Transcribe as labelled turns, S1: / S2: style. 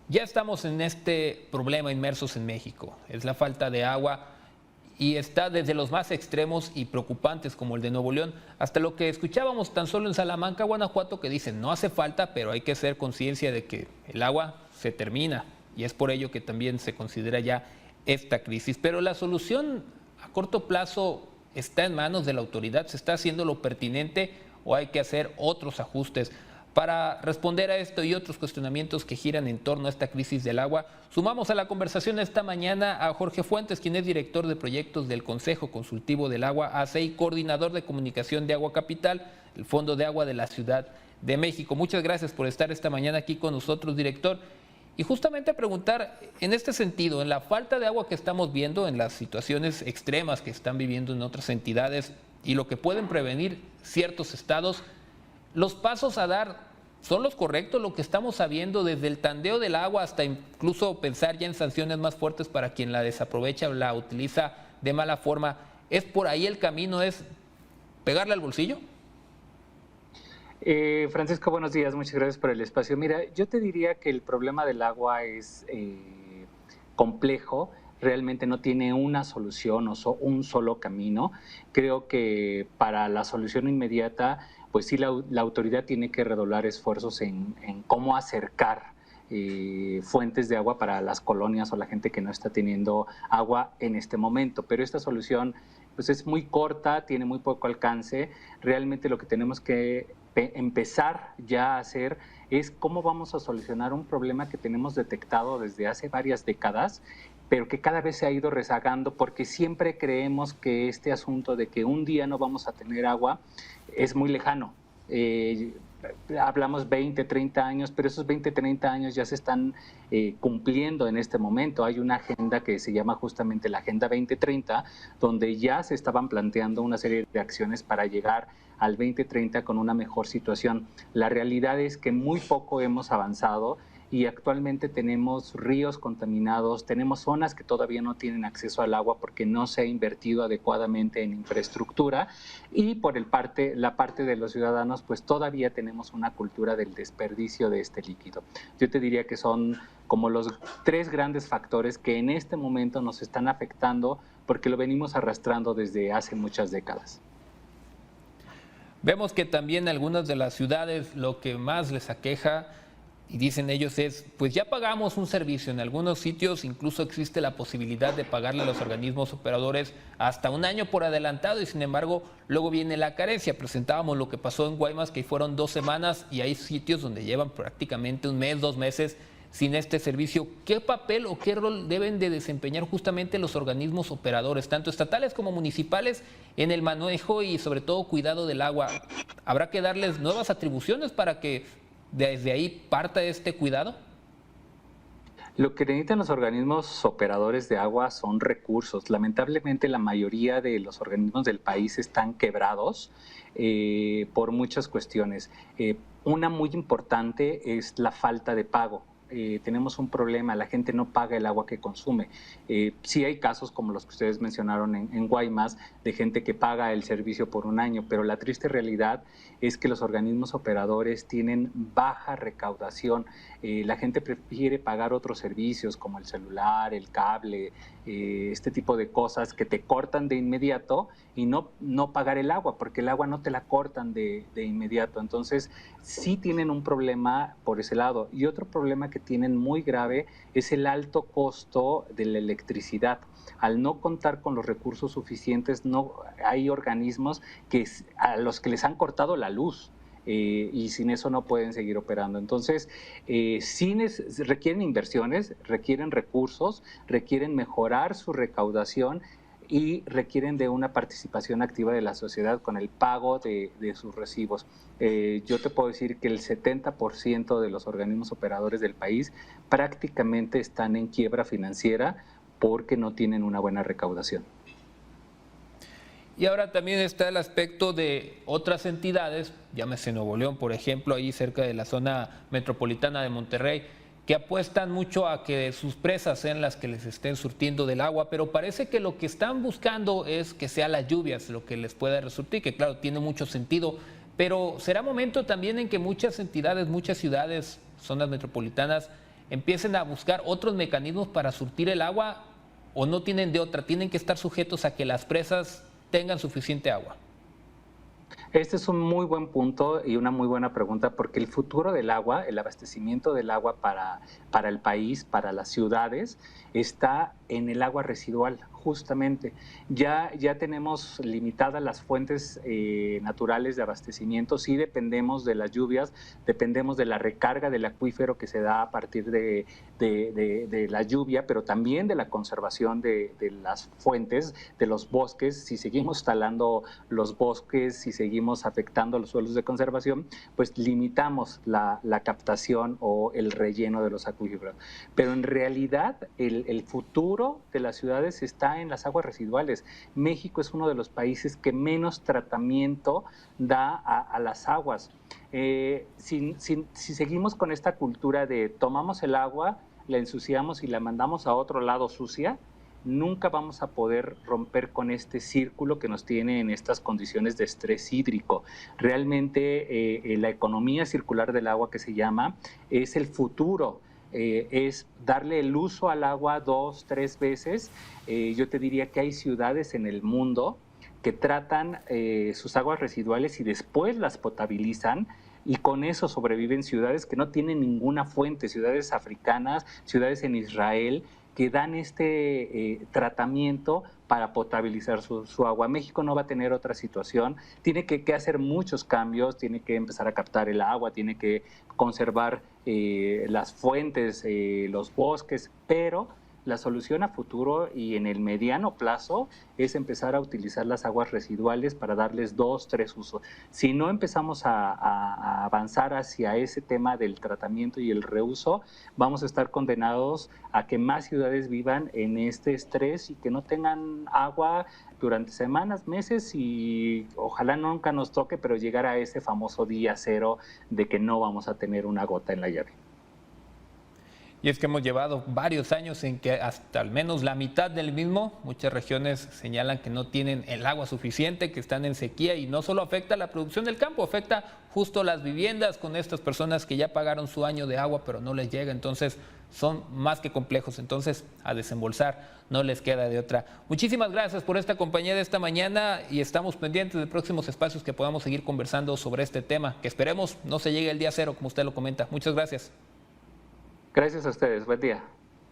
S1: Ya estamos en este problema inmersos en México. Es la falta de agua y está desde los más extremos y preocupantes como el de Nuevo León hasta lo que escuchábamos tan solo en Salamanca, Guanajuato, que dicen no hace falta, pero hay que hacer conciencia de que el agua se termina y es por ello que también se considera ya esta crisis. Pero la solución a corto plazo está en manos de la autoridad, se está haciendo lo pertinente o hay que hacer otros ajustes. Para responder a esto y otros cuestionamientos que giran en torno a esta crisis del agua, sumamos a la conversación esta mañana a Jorge Fuentes, quien es director de proyectos del Consejo Consultivo del Agua, ACE, y coordinador de comunicación de Agua Capital, el Fondo de Agua de la Ciudad de México. Muchas gracias por estar esta mañana aquí con nosotros, director. Y justamente preguntar en este sentido, en la falta de agua que estamos viendo, en las situaciones extremas que están viviendo en otras entidades y lo que pueden prevenir ciertos estados, ¿los pasos a dar son los correctos? Lo que estamos sabiendo desde el tandeo del agua hasta incluso pensar ya en sanciones más fuertes para quien la desaprovecha o la utiliza de mala forma, ¿es por ahí el camino, es pegarle al bolsillo?
S2: Francisco, buenos días, muchas gracias por el espacio. Mira, yo te diría que el problema del agua es complejo, realmente no tiene una solución o un solo camino. Creo que para la solución inmediata, pues sí, la autoridad tiene que redoblar esfuerzos en cómo acercar fuentes de agua para las colonias o la gente que no está teniendo agua en este momento. Pero esta solución pues es muy corta, tiene muy poco alcance. Realmente lo que tenemos que empezar ya a hacer es cómo vamos a solucionar un problema que tenemos detectado desde hace varias décadas, pero que cada vez se ha ido rezagando porque siempre creemos que este asunto de que un día no vamos a tener agua es muy lejano. Hablamos 20, 30 años, pero esos 20, 30 años ya se están cumpliendo en este momento. Hay una agenda que se llama justamente la Agenda 2030, donde ya se estaban planteando una serie de acciones para llegar al 2030 con una mejor situación. La realidad es que muy poco hemos avanzado y actualmente tenemos ríos contaminados, tenemos zonas que todavía no tienen acceso al agua porque no se ha invertido adecuadamente en infraestructura y por la parte de los ciudadanos pues todavía tenemos una cultura del desperdicio de este líquido. Yo te diría que son como los tres grandes factores que en este momento nos están afectando porque lo venimos arrastrando desde hace muchas décadas.
S1: Vemos que también algunas de las ciudades lo que más les aqueja y dicen ellos es, pues ya pagamos un servicio, en algunos sitios incluso existe la posibilidad de pagarle a los organismos operadores hasta un año por adelantado y sin embargo luego viene la carencia. Presentábamos lo que pasó en Guaymas, que fueron 2 semanas y hay sitios donde llevan prácticamente un mes, 2 meses sin este servicio. ¿Qué papel o qué rol deben de desempeñar justamente los organismos operadores, tanto estatales como municipales, en el manejo y sobre todo cuidado del agua? ¿Habrá que darles nuevas atribuciones para que desde ahí parta este cuidado?
S2: Lo que necesitan los organismos operadores de agua son recursos. Lamentablemente la mayoría de los organismos del país están quebrados por muchas cuestiones. Una muy importante es la falta de pago. Tenemos un problema, la gente no paga el agua que consume. Sí hay casos como los que ustedes mencionaron en Guaymas, de gente que paga el servicio por un año, pero la triste realidad es que los organismos operadores tienen baja recaudación. La gente prefiere pagar otros servicios como el celular, el cable, este tipo de cosas que te cortan de inmediato y no pagar el agua, porque el agua no te la cortan de inmediato. Entonces, sí tienen un problema por ese lado. Y otro problema que tienen muy grave es el alto costo de la electricidad. Al no contar con los recursos suficientes, no hay organismos a los que les han cortado la luz. Y sin eso no pueden seguir operando. Entonces, sí requieren inversiones, requieren recursos, requieren mejorar su recaudación y requieren de una participación activa de la sociedad con el pago de sus recibos. Yo te puedo decir que el 70% de los organismos operadores del país prácticamente están en quiebra financiera porque no tienen una buena recaudación.
S1: Y ahora también está el aspecto de otras entidades, llámese Nuevo León, por ejemplo, ahí cerca de la zona metropolitana de Monterrey, que apuestan mucho a que sus presas sean las que les estén surtiendo del agua, pero parece que lo que están buscando es que sean las lluvias lo que les pueda resurtir, que claro, tiene mucho sentido, pero será momento también en que muchas entidades, muchas ciudades, zonas metropolitanas, empiecen a buscar otros mecanismos para surtir el agua, o no tienen de otra, tienen que estar sujetos a que las presas tengan suficiente agua.
S2: Este es un muy buen punto y una muy buena pregunta, porque el futuro del agua, el abastecimiento del agua para el país, para las ciudades, está en el agua residual, justamente. Ya tenemos limitadas las fuentes naturales de abastecimiento, sí dependemos de las lluvias, dependemos de la recarga del acuífero que se da a partir de la lluvia, pero también de la conservación de las fuentes, de los bosques. Si seguimos talando los bosques, si seguimos afectando los suelos de conservación, pues limitamos la captación o el relleno de los acuíferos. Pero en realidad el futuro de las ciudades está en las aguas residuales. México es uno de los países que menos tratamiento da a las aguas. Si seguimos con esta cultura de tomamos el agua, la ensuciamos y la mandamos a otro lado sucia, nunca vamos a poder romper con este círculo que nos tiene en estas condiciones de estrés hídrico. Realmente la economía circular del agua, que se llama, es el futuro. Es darle el uso al agua 2, 3 veces. Yo te diría que hay ciudades en el mundo que tratan sus aguas residuales y después las potabilizan, y con eso sobreviven ciudades que no tienen ninguna fuente, ciudades africanas, ciudades en Israel, que dan este tratamiento para potabilizar su agua. México no va a tener otra situación, tiene que hacer muchos cambios, tiene que empezar a captar el agua, tiene que conservar las fuentes, los bosques, pero la solución a futuro y en el mediano plazo es empezar a utilizar las aguas residuales para darles 2, 3 usos. Si no empezamos a avanzar hacia ese tema del tratamiento y el reuso, vamos a estar condenados a que más ciudades vivan en este estrés y que no tengan agua durante semanas, meses, y ojalá nunca nos toque, pero llegar a ese famoso día cero de que no vamos a tener una gota en la llave.
S1: Y es que hemos llevado varios años en que hasta al menos la mitad del mismo, muchas regiones señalan que no tienen el agua suficiente, que están en sequía, y no solo afecta la producción del campo, afecta justo las viviendas con estas personas que ya pagaron su año de agua pero no les llega. Entonces son más que complejos, entonces a desembolsar, no les queda de otra. Muchísimas gracias por esta compañía de esta mañana y estamos pendientes de próximos espacios que podamos seguir conversando sobre este tema, que esperemos no se llegue el día cero como usted lo comenta. Muchas gracias.
S2: Gracias a ustedes, buen día.